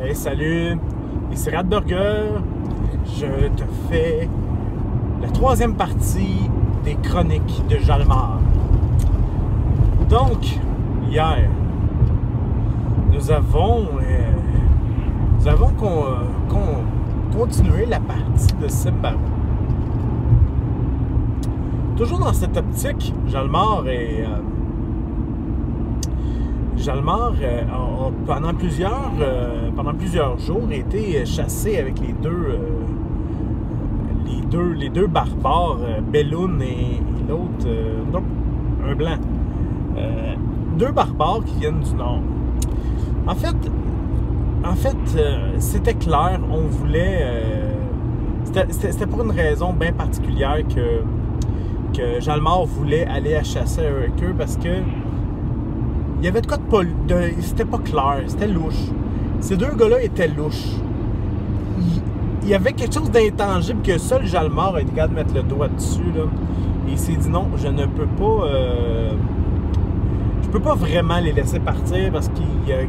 Hey, salut, ici Radburger. Je te fais la troisième partie des chroniques de Jalmar. Donc, hier, nous avons continué la partie de Simbarou. Toujours dans cette optique, Jalmar a pendant plusieurs jours été chassé avec les deux barbares, Belloun et l'autre, un blanc. Deux barbares qui viennent du nord. En fait, c'était clair, on voulait... c'était pour une raison bien particulière que Jalmar voulait aller à chasser avec eux, parce que il y avait de quoi c'était pas clair, c'était louche. Ces deux gars-là étaient louches. Il y avait quelque chose d'intangible que seul Jalmar a été capable de mettre le doigt dessus, là. Et il s'est dit non, je peux pas vraiment les laisser partir parce qu'il y a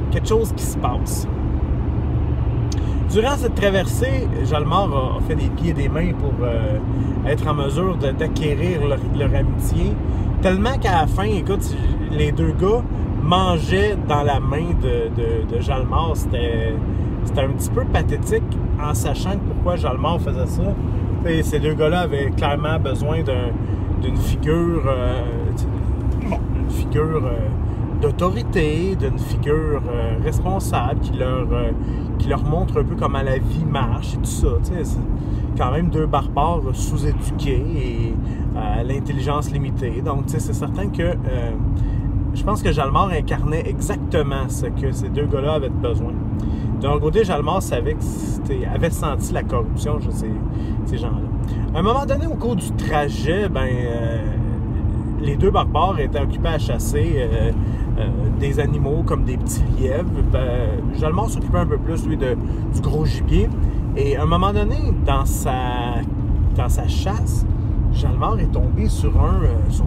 quelque chose qui se passe. Durant cette traversée, Jalmar a fait des pieds et des mains pour être en mesure d'acquérir leur amitié. Tellement qu'à la fin, écoute, les deux gars mangeaient dans la main de Jalmar. C'était un petit peu pathétique en sachant pourquoi Jalmar faisait ça. Et ces deux gars-là avaient clairement besoin d'une figure, d'autorité, d'une figure responsable qui leur montre un peu comment la vie marche et tout ça. C'est quand même deux barbares sous-éduqués et à l'intelligence limitée. Donc, c'est certain que je pense que Jalmar incarnait exactement ce que ces deux gars-là avaient besoin. D'un côté, Jalmar avait senti la corruption de ces gens-là. À un moment donné, au cours du trajet, les deux barbares étaient occupés à chasser des animaux comme des petits lièvres. Jalmar s'occupait un peu plus, lui, du gros gibier. Et à un moment donné, dans sa chasse, Jalmar est tombé sur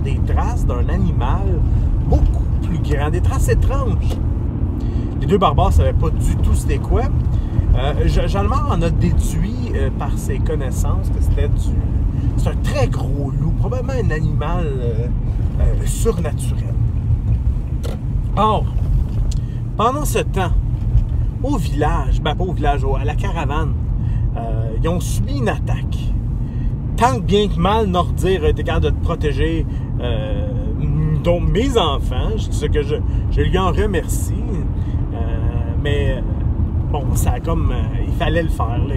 des traces d'un animal beaucoup plus grand, des traces étranges. Les deux barbares ne savaient pas du tout c'était quoi. Jalmar en a déduit par ses connaissances que c'est un très gros loup, probablement un animal surnaturel. Or, pendant ce temps, au village, pas au village, à la caravane, ils ont subi une attaque. Tant bien que mal, Nordir a été capable de protéger donc mes enfants, ce que je lui en remercie. Mais bon, ça a comme... il fallait le faire. Là,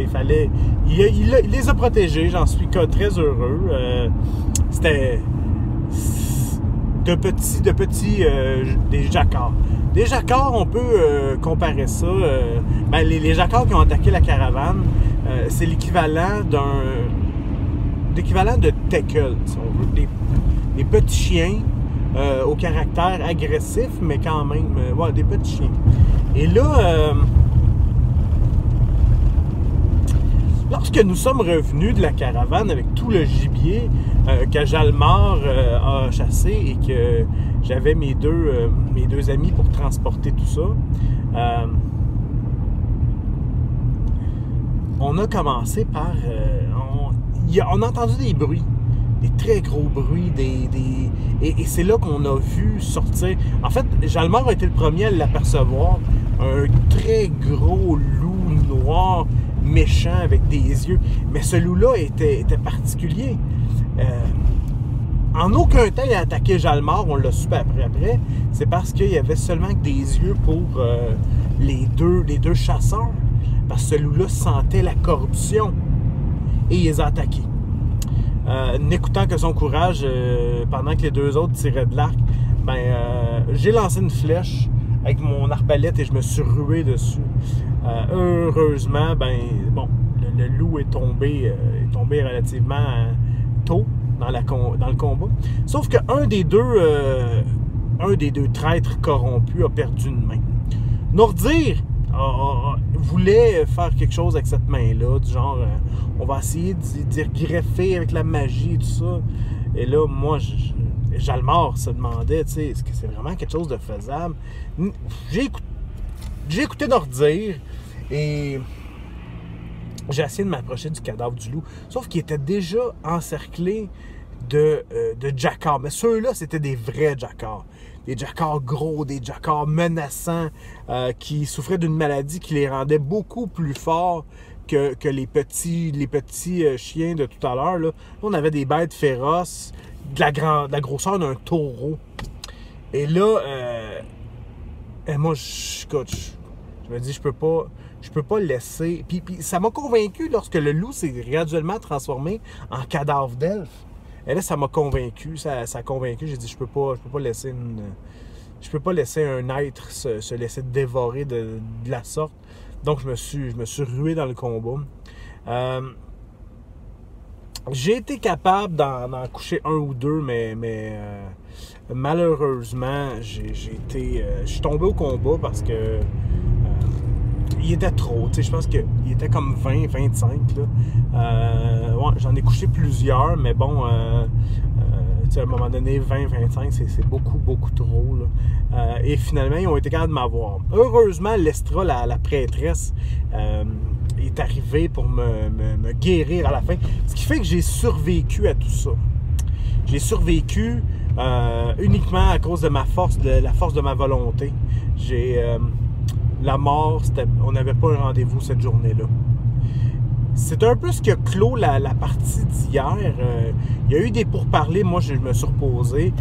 il les a protégés, j'en suis très heureux. C'était des jacquards. Des jacquards, on peut comparer ça. Les jacquards qui ont attaqué la caravane, c'est l'équivalent de teckels, si on veut. Des petits chiens au caractère agressif, mais quand même, des petits chiens. Et là, lorsque nous sommes revenus de la caravane avec tout le gibier que Jalmar a chassé et que j'avais mes deux amis pour transporter tout ça, on a commencé par... on a entendu des bruits, des très gros bruits, et c'est là qu'on a vu sortir... En fait, Jalmar a été le premier à l'apercevoir, un très gros loup noir, méchant, avec des yeux. Mais ce loup-là était particulier. En aucun temps, il a attaqué Jalmar, on l'a su après. C'est parce qu'il y avait seulement que des yeux pour les deux chasseurs. Parce que ce loup-là sentait la corruption. Et il les a attaqués. N'écoutant que son courage, pendant que les deux autres tiraient de l'arc, j'ai lancé une flèche avec mon arbalète et je me suis rué dessus. Heureusement, le loup est tombé relativement tôt dans le combat. Sauf qu'un des deux traîtres corrompus a perdu une main. Nordir voulait faire quelque chose avec cette main-là, du genre, on va essayer d'y greffer avec la magie et tout ça. Et là, moi, Jalmar se demandait, tu sais, est-ce que c'est vraiment quelque chose de faisable? J'ai écouté leur dire et j'ai essayé de m'approcher du cadavre du loup. Sauf qu'il était déjà encerclé de jacquards. Mais ceux-là, c'était des vrais jacquards. Des jacquards gros, des jacquards menaçants qui souffraient d'une maladie qui les rendait beaucoup plus forts que les petits chiens de tout à l'heure. Là, on avait des bêtes féroces de la grosseur d'un taureau. Et là, moi, je me dis, je peux pas le laisser. Puis ça m'a convaincu lorsque le loup s'est graduellement transformé en cadavre d'elfe. Et là, ça m'a convaincu, ça a convaincu. J'ai dit, je peux pas laisser un être se laisser dévorer de la sorte. Donc, je me suis rué dans le combat. J'ai été capable d'en coucher un ou deux, mais malheureusement, je suis tombé au combat parce que il était trop. Je pense qu'il était comme 20, 25. Là. Ouais, j'en ai couché plusieurs, mais bon, à un moment donné, 20, 25, c'est beaucoup, beaucoup trop. Là. Et finalement, ils ont été capables de m'avoir. Heureusement, Lestra, la prêtresse, est arrivée pour me guérir à la fin. Ce qui fait que j'ai survécu à tout ça. J'ai survécu uniquement à cause de la force de ma volonté. La mort, on n'avait pas un rendez-vous cette journée-là. C'est un peu ce qui a clos la partie d'hier. Il y a eu des pourparlers, moi je me suis reposé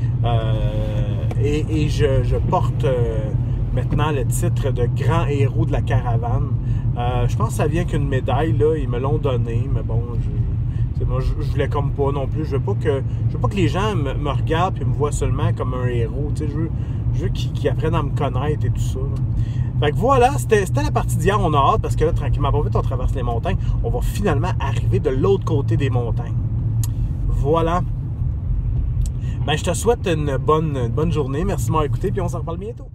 et je porte maintenant le titre de grand héros de la caravane. Je pense que ça vient qu'une médaille, là, ils me l'ont donné, mais bon, moi je voulais comme pas non plus. Je veux pas que les gens me regardent et me voient seulement comme un héros. Je veux qu'ils apprennent à me connaître et tout ça. Là. Fait que voilà, c'était la partie d'hier. On a hâte parce que là, tranquillement, pas vite, on traverse les montagnes. On va finalement arriver de l'autre côté des montagnes. Voilà. Ben, je te souhaite une bonne journée. Merci de m'avoir écouté, puis on s'en reparle bientôt.